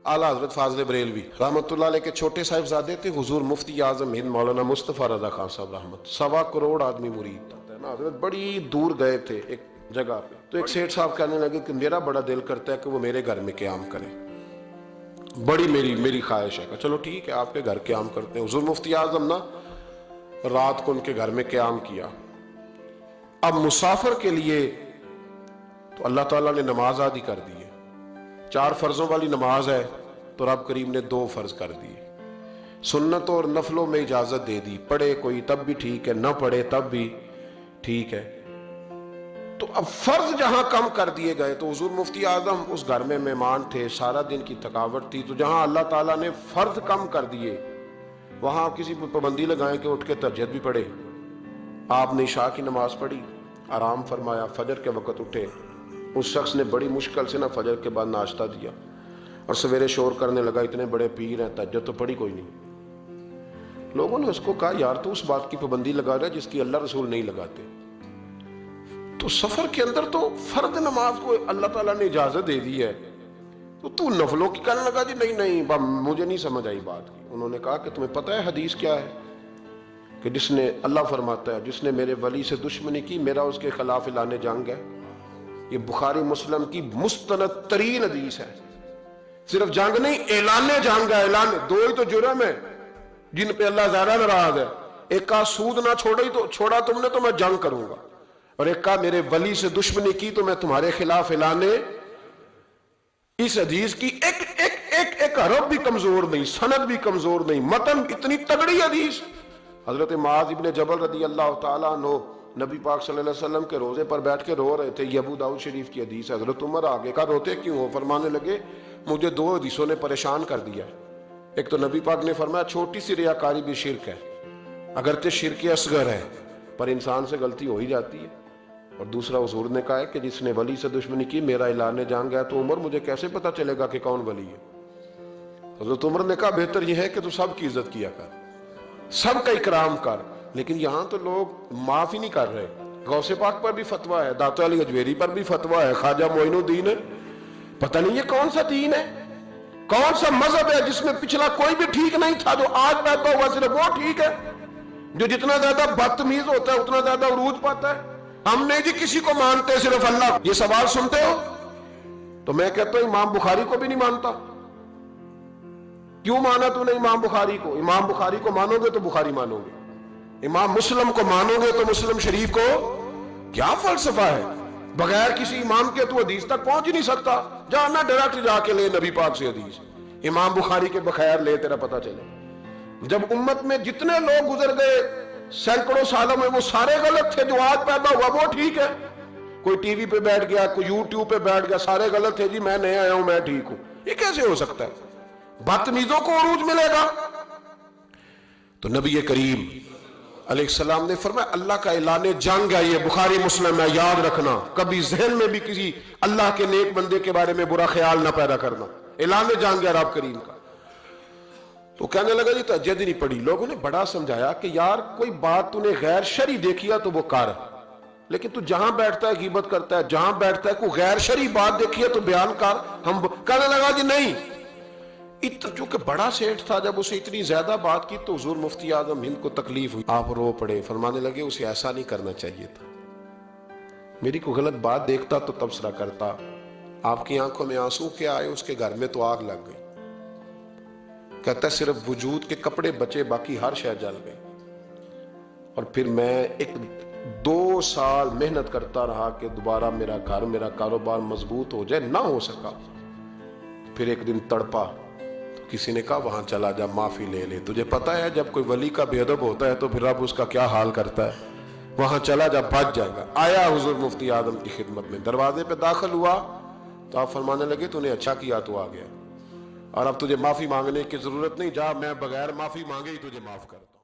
आला हजरत फाजल बरेलवी रहमतुल्लाह अलैह के छोटे साहिबजादे थे। हुजूर मुफ्ती आजम हिंद मौलाना मुस्तफ़ा रज़ा खान साहब रहमत, 1.25 करोड़ आदमी मुरीद था ना हजरत। बड़ी दूर गए थे एक जगह पे, तो एक सेठ साहब कहने लगे कि मेरा बड़ा दिल करता है कि वो मेरे घर में क़याम करे, बड़ी मेरी ख्वाहिश है। चलो ठीक है, आपके घर क़याम करते हैं। हुजूर मुफ्ती आजम ना रात को उनके घर में क़याम किया। अब मुसाफिर के लिए तो अल्लाह ताला ने नमाज आदि कर दी है। 4 फर्जों वाली नमाज है तो रब करीम ने 2 फर्ज कर दिए। सुन्नत और नफलों में इजाजत दे दी, पढ़े कोई तब भी ठीक है, न पढ़े तब भी ठीक है। तो अब फर्ज जहां कम कर दिए गए तो हुजूर मुफ्ती आजम उस घर में मेहमान थे, सारा दिन की थकावट थी, तो जहां अल्लाह ताला ने फर्ज कम कर दिए वहां किसी पर पाबंदी लगाएं कि उठ के तहज्जुद भी पढ़े। आपने इशा की नमाज पढ़ी, आराम फरमाया, फजर के वक्त उठे। उस शख्स ने बड़ी मुश्किल से ना फजर के बाद नाश्ता दिया और सवेरे शोर करने लगा, इतने बड़े पीर हैं, तहज्जुद तो पढ़ी कोई नहीं। लोगों ने उसको कहा, यार तो उस बात की पाबंदी लगा रहा है जिसकी अल्लाह रसूल नहीं लगाते। तो सफर के अंदर तो फर्द नमाज को अल्लाह ताला ने इजाजत दे दी है, तो तू नफलों की कहने लगा। जी नहीं, मुझे नहीं समझ आई बात की। उन्होंने कहा कि तुम्हें पता है हदीस क्या है कि जिसने, अल्लाह फरमाता है, जिसने मेरे वली से दुश्मनी की मेरा उसके खिलाफ ऐलान जंग है। ये बुखारी मुस्लिम की मुस्तनद तरीन हदीस है। सिर्फ जंग नहीं, ऐलान जंग है। ऐलान 2 ही तो जुर्म है जिन पे अल्लाह ज्यादा नाराज है। एक का सूद ना छोड़ा तुमने तो मैं जंग करूंगा, और एक का मेरे वली से दुश्मनी की तो मैं तुम्हारे खिलाफ ऐलाने। इस हदीस की एक हरफ भी कमजोर नहीं, सनद भी कमजोर नहीं, मतन इतनी तगड़ी हदीस। हजरत मुआज़ इब्ने जबल रदी अल्लाह ताला अन्हु नबी पाक सल्लल्लाहु अलैहि वसल्लम के रोजे पर बैठ के रो रहे थे। ये अबू दाऊद शरीफ की हदीस है। हजरत उमर आगे का, रोते क्यों हो? फरमाने लगे, मुझे 2 हदीसों ने परेशान कर दिया। एक तो नबी पाक ने फरमाया छोटी सी रियाकारी भी शिरक है, अगर तो शिरक असगर है पर इंसान से गलती हो ही जाती है। और दूसरा हुजूर ने कहा है कि जिसने वली से दुश्मनी की मेरा ऐलान जंग है। तो उमर मुझे कैसे पता चलेगा कि कौन वली है? हजरत उमर ने कहा बेहतर यह है कि तू सबकी इज्जत किया कर, सबका इकराम कर। लेकिन यहां तो लोग माफ ही नहीं कर रहे। गौसे पाक पर भी फतवा है, दाता अली अजमेरी पर भी फतवा है, ख्वाजा मोइनुद्दीन है। पता नहीं ये कौन सा दीन है, कौन सा मजहब है जिसमें पिछला कोई भी ठीक नहीं था, जो आज पैदा हुआ सिर्फ वो ठीक है। जो जितना ज्यादा बदतमीज होता है उतना ज्यादा उरूज पाता है। हम नहीं जी किसी को मानते, सिर्फ अल्लाह। ये सवाल सुनते हो तो मैं कहता हूं इमाम बुखारी को भी नहीं मानता। क्यों माना तूने इमाम बुखारी को? इमाम बुखारी को मानोगे तो बुखारी मानोगे, इमाम मुस्लिम को मानोगे तो मुस्लिम शरीफ को। क्या फलसफा है? बगैर किसी इमाम के तू हदीस तक पहुंच ही नहीं सकता। जाना डायरेक्ट जाके ले नबी पाक से हदीस, इमाम बुखारी के बगैर ले, तेरा पता चले। जब उम्मत में जितने लोग गुजर गए सैकड़ों सालों में, वो सारे गलत थे। जो आज पैदा हुआ वो ठीक है। कोई टीवी पे बैठ गया, कोई यूट्यूब पे बैठ गया, सारे गलत थे जी, मैं नया आया हूं, मैं ठीक हूं। ये कैसे हो सकता है? बदतमीजों को उरूज मिलेगा। तो नबी करीम अलैहिस्सलाम ने फरमाया अल्लाह का ऐलान जंग है। ये बुखारी मुस्लिम है, याद रखना। कभी जहन में भी किसी अल्लाह के नेक बंदे के बारे में बुरा ख्याल ना पैदा करना। ऐलान जंग है रब करीम का। तो कहने लगा जी तहज्जुद नहीं पड़ी। लोगों ने बड़ा समझाया कि यार कोई बात तूने गैर शरी देखी है तो वो कर, लेकिन तू जहां बैठता है गीबत करता है, जहां बैठता है कोई गैर शरी बात देखी है तो बयान कर। हम कहने लगा जी नहीं। चूंकि बड़ा सेठ था, जब उसे इतनी ज्यादा बात की तो हुजूर मुफ्ती आजम हिंद को तकलीफ हुई। आप रो पड़े, फरमाने लगे उसे ऐसा नहीं करना चाहिए था। मेरी कोई गलत बात देखता तो तबसरा करता। आपकी आंखों में आंसू क्या आए? उसके घर में तो आग लग गई। कहता सिर्फ वजूद के कपड़े बचे, बाकी हर शय जल गई। और फिर मैं 2 साल मेहनत करता रहा कि दोबारा मेरा घर, मेरा कारोबार मजबूत हो जाए, ना हो सका। फिर एक दिन तड़पा तो किसी ने कहा वहां चला जा, माफी ले ले। तुझे पता है जब कोई वली का बेअदब होता है तो फिर रब उसका क्या हाल करता है। वहां चला जा, बच जाएगा। आया हुजूर मुफ्ती आजम की खिदमत में, दरवाजे पे दाखिल हुआ तो आप फरमाने लगे तूने अच्छा किया, तू आ गया और अब तुझे माफी मांगने की जरूरत नहीं, जा मैं बगैर माफी मांगे ही तुझे माफ करता।